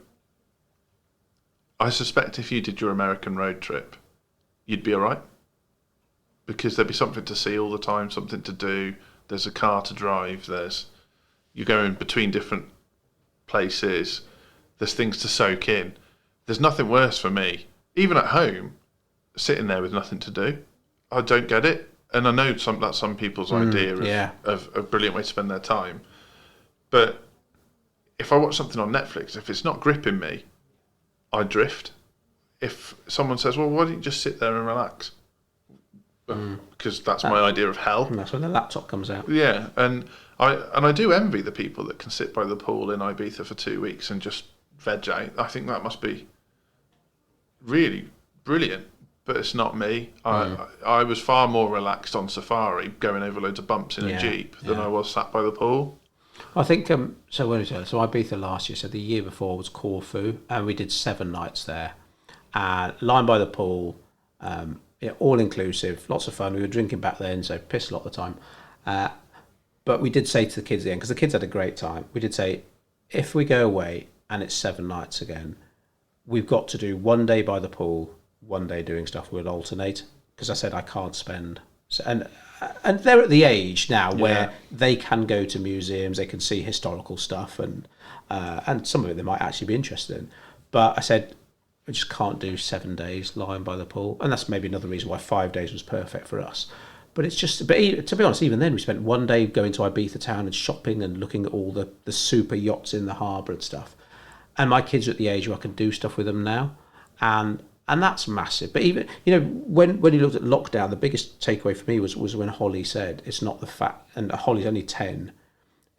suspect if you did your American road trip, you'd be all right, because there'd be something to see all the time, something to do. There's a car to drive. You're going between different places. There's things to soak in. There's nothing worse for me, even at home, sitting there with nothing to do. I don't get it. And I know that's some people's idea of a brilliant way to spend their time. But if I watch something on Netflix, if it's not gripping me, I drift. If someone says, well, why don't you just sit there and relax? Because that's my idea of hell. And that's when the laptop comes out. Yeah, and I do envy the people that can sit by the pool in Ibiza for 2 weeks and just veg out. I think that must be really brilliant. but it's not me. I was far more relaxed on safari, going over loads of bumps in a Jeep, than I was sat by the pool. I think so. When so Ibiza last year, so the year before was Corfu, and we did 7 nights there, and lying by the pool, all inclusive, lots of fun. We were drinking back then, so pissed a lot of the time. But we did say to the kids again, because the kids had a great time. We did say, if we go away and it's 7 nights again, we've got to do 1 day by the pool, 1 day doing stuff. We'll alternate, because I said I can't spend. So, and they're at the age now where they can go to museums, they can see historical stuff, and some of it they might actually be interested in. But I said, I just can't do 7 days lying by the pool, and that's maybe another reason why 5 days was perfect for us. But it's just, but to be honest, even then we spent 1 day going to Ibiza town and shopping and looking at all the super yachts in the harbour and stuff. And my kids are at the age where I can do stuff with them now, and that's massive. But even, when you looked at lockdown, the biggest takeaway for me was when Holly said, it's not the fact, and Holly's only 10,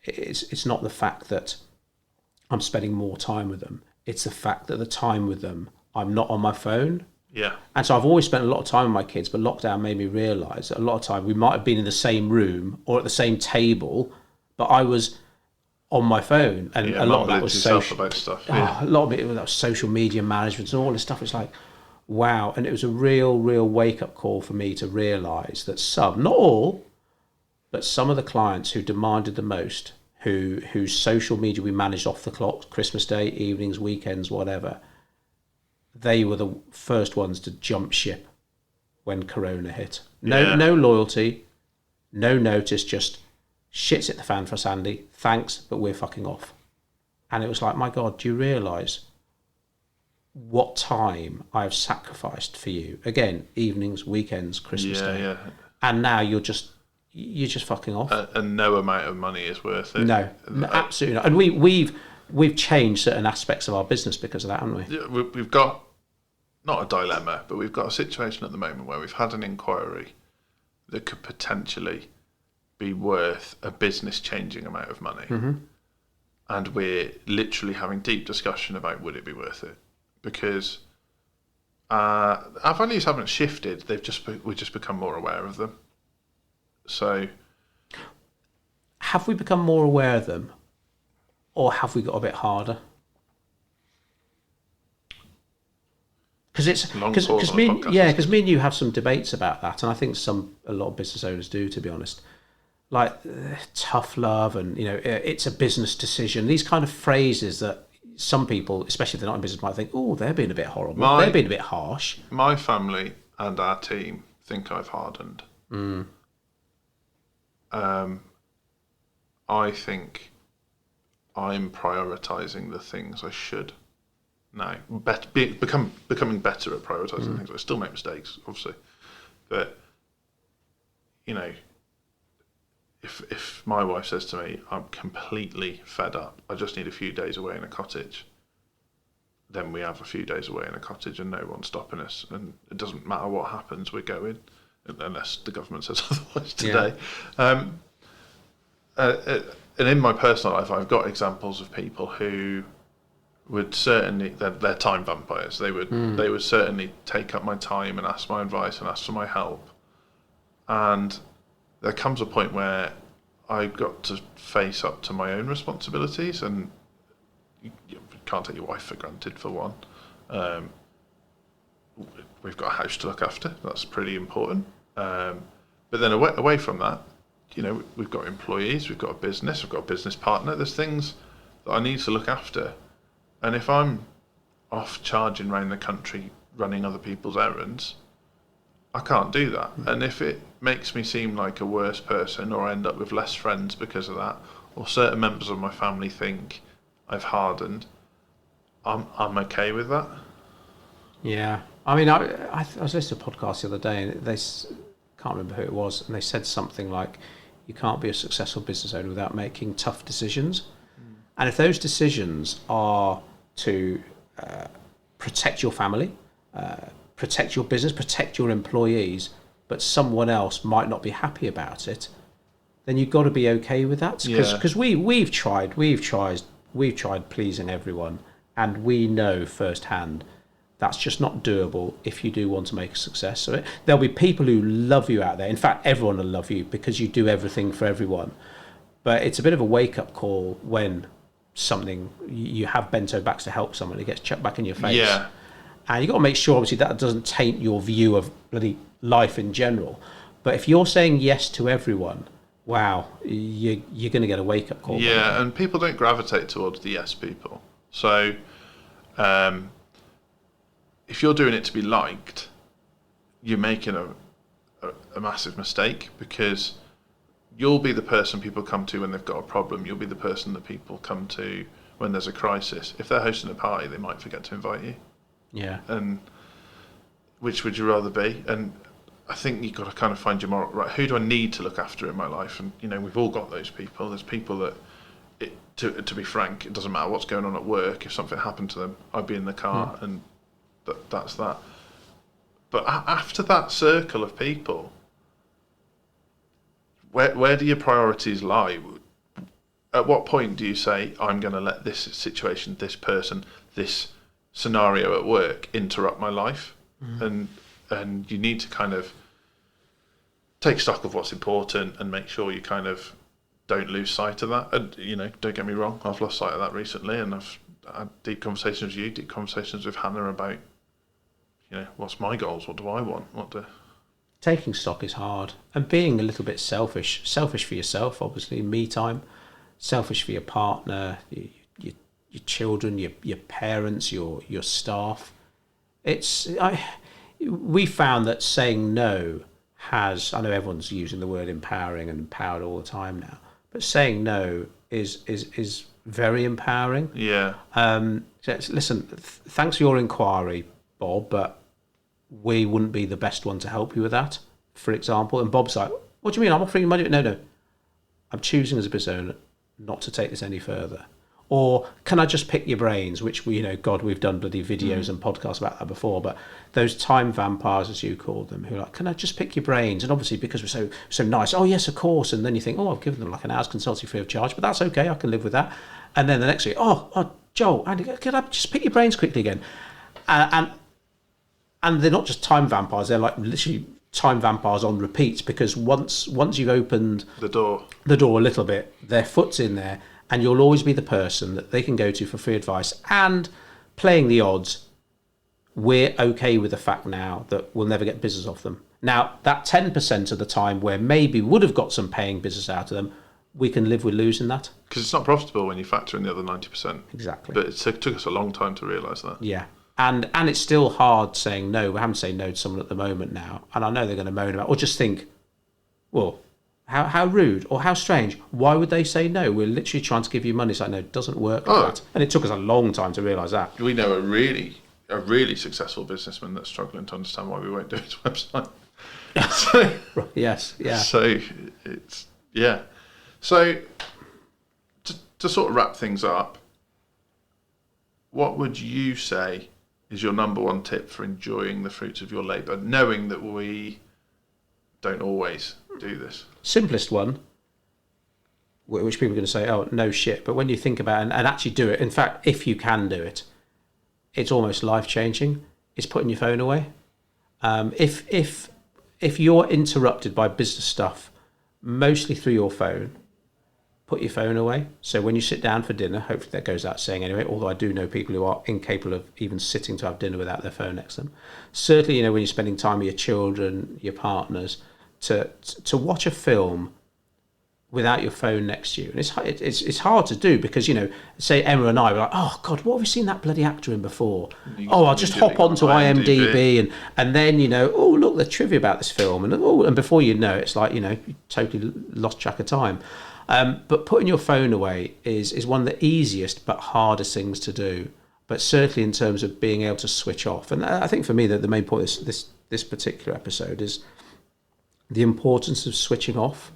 it's not the fact that I'm spending more time with them. It's the fact that the time with them, I'm not on my phone. Yeah. And so I've always spent a lot of time with my kids, but lockdown made me realise that a lot of time we might have been in the same room or at the same table, but I was on my phone, and a lot of that was social. About stuff. A lot of it was social media management and all this stuff. It's like, wow. And it was a real wake-up call for me to realise that some, not all, but some of the clients who demanded the most, whose social media we managed off the clock, Christmas Day, evenings, weekends, whatever, they were the first ones to jump ship when Corona hit. No loyalty, no notice, just shit's hit the fan for us, Andy. Thanks, but we're fucking off. And it was like, my God, do you realise what time I've sacrificed for you? Again, evenings, weekends, Christmas Day. Yeah. And now you're just fucking off. And no amount of money is worth it. No, absolutely not. And we've changed certain aspects of our business because of that, haven't we? Yeah, we've got, not a dilemma, but we've got a situation at the moment where we've had an inquiry that could potentially be worth a business-changing amount of money. Mm-hmm. And we're literally having deep discussion about would it be worth it. Because our values haven't shifted, we've just become more aware of them. So, have we become more aware of them, or have we got a bit harder? Because me and you have some debates about that, and I think a lot of business owners do, to be honest. Like tough love, and it's a business decision. These kind of phrases that some people, especially if they're not in business, might think, oh, they're being a bit horrible. They're being a bit harsh. My family and our team think I've hardened. I think I'm prioritising the things I should now. Becoming better at prioritising things. I still make mistakes, obviously, but if my wife says to me, I'm completely fed up, I just need a few days away in a cottage, then we have a few days away in a cottage and no one's stopping us, and it doesn't matter what happens, we're going, unless the government says otherwise today. And in my personal life, I've got examples of people who would certainly, they're time vampires. They would certainly take up my time and ask my advice and ask for my help. And there comes a point where I've got to face up to my own responsibilities, and you can't take your wife for granted, for one. We've got a house to look after. That's pretty important. But then away from that, we've got employees, we've got a business, we've got a business partner. There's things that I need to look after. And if I'm off charging around the country running other people's errands, I can't do that. And if it makes me seem like a worse person, or I end up with less friends because of that, or certain members of my family think I've hardened, I'm okay with that. Yeah. I mean, I was listening to a podcast the other day, and they can't remember who it was, and they said something like, you can't be a successful business owner without making tough decisions. And if those decisions are to protect your family, protect your business, protect your employees, but someone else might not be happy about it, then you've got to be okay with that. Because we've tried pleasing everyone, and we know firsthand That's just not doable if you do want to make a success of it. There'll be people who love you out there. In fact, everyone will love you because you do everything for everyone. But it's a bit of a wake-up call when something, you have bent over backs to help someone, it gets chucked back in your face. Yeah. And you've got to make sure, obviously, that doesn't taint your view of bloody life in general. But if you're saying yes to everyone, wow, you're going to get a wake-up call. Yeah, and people don't gravitate towards the yes people. So if you're doing it to be liked, you're making a massive mistake, because you'll be the person people come to when they've got a problem. You'll be the person that people come to when there's a crisis. If they're hosting a party, they might forget to invite you. Yeah. And which would you rather be? And I think you've got to kind of find your moral, right, who do I need to look after in my life? And, we've all got those people. There's people that, to be frank, it doesn't matter what's going on at work. If something happened to them, I'd be in the car, and that's that. But after that circle of people, where do your priorities lie? At what point do you say, I'm going to let this situation, this person, this scenario at work interrupt my life? And you need to kind of take stock of what's important and make sure you kind of don't lose sight of that. And, don't get me wrong, I've lost sight of that recently, and I've had deep conversations with you, deep conversations with Hannah about, what's my goals? What do I want? Taking stock is hard, and being a little bit selfish for yourself, obviously, me time, selfish for your partner, your children, your parents, your staff. We found that saying no has, I know everyone's using the word empowering and empowered all the time now, but saying no is very empowering. Yeah. Listen, thanks for your inquiry, Bob, but we wouldn't be the best one to help you with that, for example. And Bob's like, what do you mean? I'm offering you money? No. I'm choosing as a business owner not to take this any further. Or can I just pick your brains, which we've done bloody videos and podcasts about that before, but those time vampires, as you called them, who are like, can I just pick your brains? And obviously because we're so nice, oh yes, of course. And then you think, I've given them like an hour's consultancy free of charge, but that's okay, I can live with that. And then the next week, Joel, Andy, can I just pick your brains quickly again? And they're not just time vampires, they're like literally time vampires on repeat, because once you've opened the door a little bit, their foot's in there, and you'll always be the person that they can go to for free advice. And playing the odds, we're okay with the fact now that we'll never get business off them. Now, that 10% of the time where maybe we would have got some paying business out of them, we can live with losing that. Because it's not profitable when you factor in the other 90%. Exactly. But it took us a long time to realise that. Yeah. And it's still hard saying no. We're having to say no to someone at the moment now. And I know they're going to moan about, or just think, well, how rude or how strange. Why would they say no? We're literally trying to give you money. It's like, no, it doesn't work like that. And it took us a long time to realise that. We know a really successful businessman that's struggling to understand why we won't do his website. Yes, yeah. So it's, yeah. So to sort of wrap things up, what would you say is your number one tip for enjoying the fruits of your labour, knowing that we don't always do this? Simplest one, which people are going to say, oh, no shit. But when you think about it and actually do it, in fact, if you can do it, it's almost life-changing. It's putting your phone away. If you're interrupted by business stuff, mostly through your phone, put your phone away. So when you sit down for dinner, hopefully that goes without saying anyway, although I do know people who are incapable of even sitting to have dinner without their phone next to them. Certainly, when you're spending time with your children, your partners, to watch a film without your phone next to you. And it's hard to do because, say Emma and I were like, oh, God, what have we seen that bloody actor in before? I'll just hop onto IMDb and then, oh, look, the trivia about this film. And before you know, it's like, you totally lost track of time. But putting your phone away is one of the easiest but hardest things to do. But certainly in terms of being able to switch off. And I think for me, the main point of this particular episode is the importance of switching off.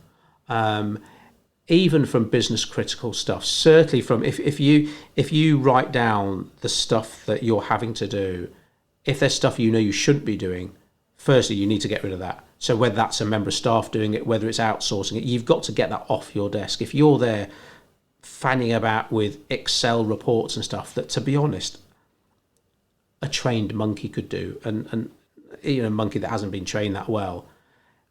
Even from business critical stuff, certainly from if you write down the stuff that you're having to do, if there's stuff you shouldn't be doing, firstly you need to get rid of that. So whether that's a member of staff doing it, whether it's outsourcing it, you've got to get that off your desk. If you're there fanning about with Excel reports and stuff, that, to be honest, a trained monkey could do, and a monkey that hasn't been trained that well.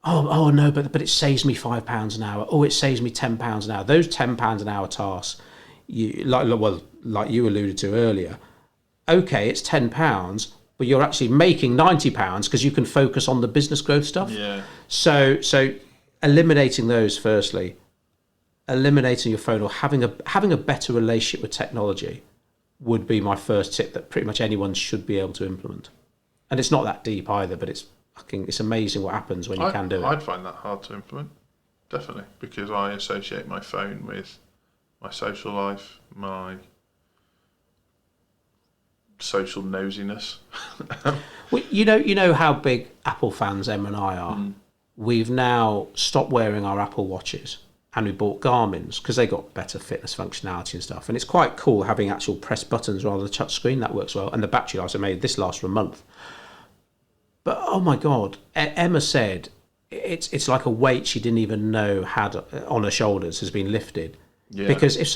Oh no, but it saves me £5 an hour. Oh, it saves me £10 an hour. Those £10 an hour tasks, like you alluded to earlier. Okay, it's £10, but you're actually making £90 because you can focus on the business growth stuff. Yeah. So eliminating those firstly, eliminating your phone, or having a better relationship with technology would be my first tip that pretty much anyone should be able to implement. And it's not that deep either, but it's amazing what happens when you can do it. I'd find that hard to implement, definitely, because I associate my phone with my social life, my social nosiness. Well, you know how big Apple fans Emma and I are. We've now stopped wearing our Apple watches, and we bought Garmin's because they got better fitness functionality and stuff. And it's quite cool having actual press buttons rather than touch screen. That works well. And the battery life I made this last for a month. But oh my God, Emma said it's like a weight she didn't even know had on her shoulders has been lifted. Yeah. Because if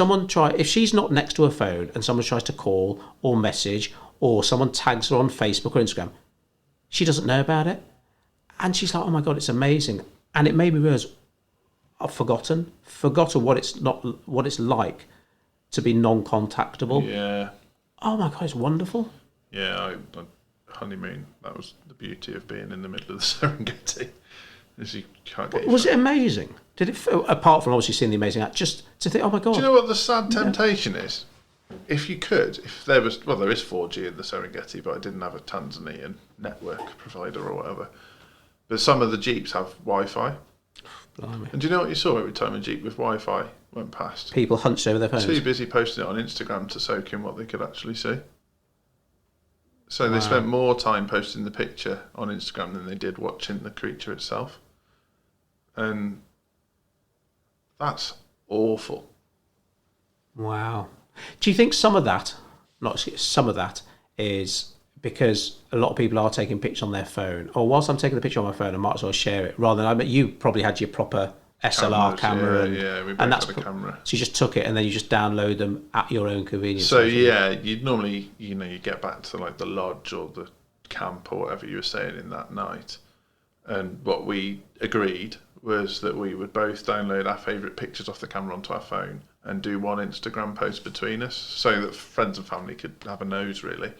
she's not next to her phone and someone tries to call or message, or someone tags her on Facebook or Instagram, she doesn't know about it. And she's like, oh my God, it's amazing. And it made me realise I've forgotten what it's like to be non-contactable. Yeah. Oh my God, it's wonderful. Yeah, I honeymoon. That was the beauty of being in the middle of the Serengeti. Is you can't get. Was it amazing? Did it? Apart from obviously seeing the amazing act, just to think, oh my God. Do you know what the sad temptation is? If there is 4G in the Serengeti, but I didn't have a Tanzanian network provider or whatever. But some of the Jeeps have Wi-Fi. Blimey. And do you know what you saw every time a Jeep with Wi-Fi went past? People hunched over their phones. Too busy posting it on Instagram to soak in what they could actually see. So they spent more time posting the picture on Instagram than they did watching the creature itself. And that's awful. Wow. Do you think some of that is because a lot of people are taking pictures on their phone, or whilst I'm taking the picture on my phone, I might as well share it rather than, you probably had your proper SLR camera. We both had a camera. So you just took it and then you just download them at your own convenience. So you'd normally, you get back to like the lodge or the camp or whatever you were staying in that night. And what we agreed was that we would both download our favourite pictures off the camera onto our phone and do one Instagram post between us so that friends and family could have a nose, really.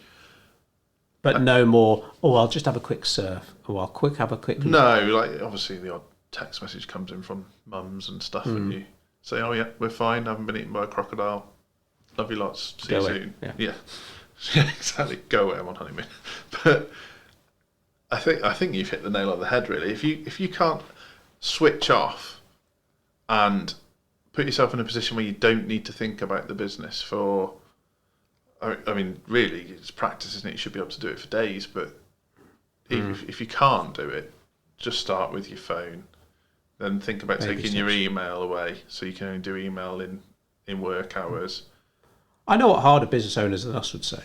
But no more, I'll just have a quick surf, or I'll have a quick... No, like obviously the odd text message comes in from mums and stuff and you say, oh yeah, we're fine, haven't been eaten by a crocodile, love you lots, see you soon. Yeah, exactly, go away, I'm on honeymoon. But I think you've hit the nail on the head, really. If you can't switch off and put yourself in a position where you don't need to think about the business for... I mean, really, it's practice, isn't it? You should be able to do it for days, but if you can't do it, just start with your phone. Then think about taking your email away, so you can only do email in work hours. I know what harder business owners than us would say.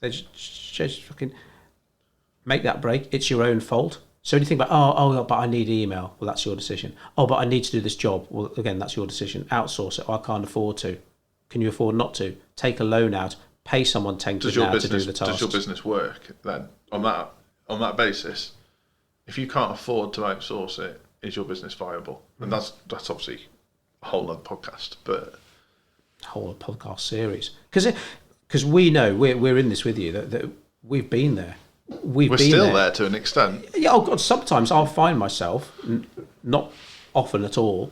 They just fucking make that break. It's your own fault. So when you think about, but I need email. Well, that's your decision. Oh, but I need to do this job. Well, again, that's your decision. Outsource it. I can't afford to. Can you afford not to? Take a loan out, pay someone 10 quid now to do the task. Does your business work then on that basis? If you can't afford to outsource it, is your business viable? And that's obviously a whole other podcast, but a whole podcast series. Because we know we're in this with you that we've been there. We're still there to an extent. Yeah. Oh God. Sometimes I'll find myself, not often at all,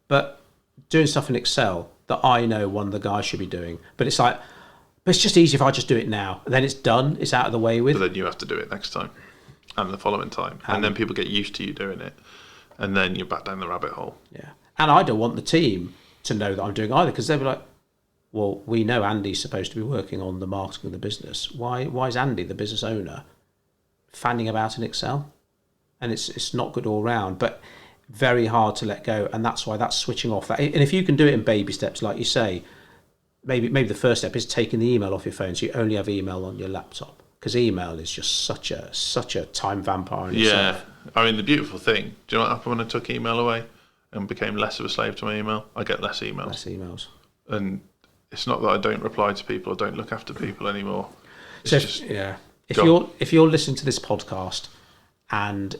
but doing stuff in Excel that I know one of the guys should be doing. But it's just easy if I just do it now. And then it's done. It's out of the way with. But then you have to do it next time and the following time. And then people get used to you doing it. And then you're back down the rabbit hole. Yeah. And I don't want the team to know that I'm doing either, because they'll be like, well, we know Andy's supposed to be working on the marketing of the business. Why is Andy, the business owner, fanning about in Excel? And it's not good all round. But very hard to let go, and that's why that's switching off. And if you can do it in baby steps, like you say, maybe the first step is taking the email off your phone, so you only have email on your laptop, because email is just such a time vampire in itself. I mean, the beautiful thing, do you know what happened when I took email away and became less of a slave to my email? I get less emails. And And it's not that I don't reply to people or don't look after people anymore. So just if go. you're listening to this podcast and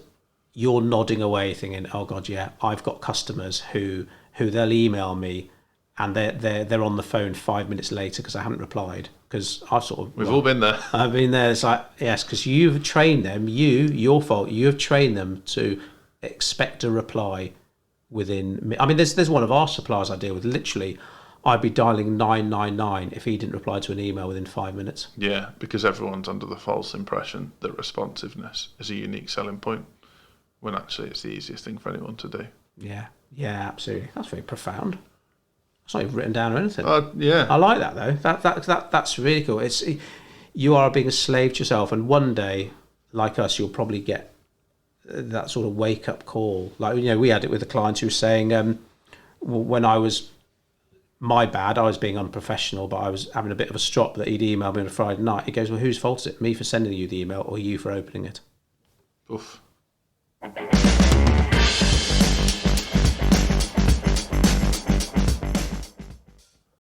you're nodding away thinking, oh God, yeah, I've got customers who they'll email me and they're on the phone 5 minutes later because I haven't replied, because We've all been there. I've been there. It's like, yes, because you've trained them, your fault, you have trained them to expect a reply within. I mean, there's one of our suppliers I deal with, literally I'd be dialing 999 if he didn't reply to an email within 5 minutes. Yeah, because everyone's under the false impression that responsiveness is a unique selling point, when actually it's the easiest thing for anyone to do. Yeah, absolutely. That's very profound. It's not even written down or anything. Yeah. I like that though. That's really cool. It's, you are being a slave to yourself, and one day, like us, you'll probably get that sort of wake up call. Like, we had it with a client who was saying, when I was, my bad, I was being unprofessional, but I was having a bit of a strop that he'd emailed me on a Friday night. He goes, well, whose fault is it? Me for sending you the email or you for opening it? Oof.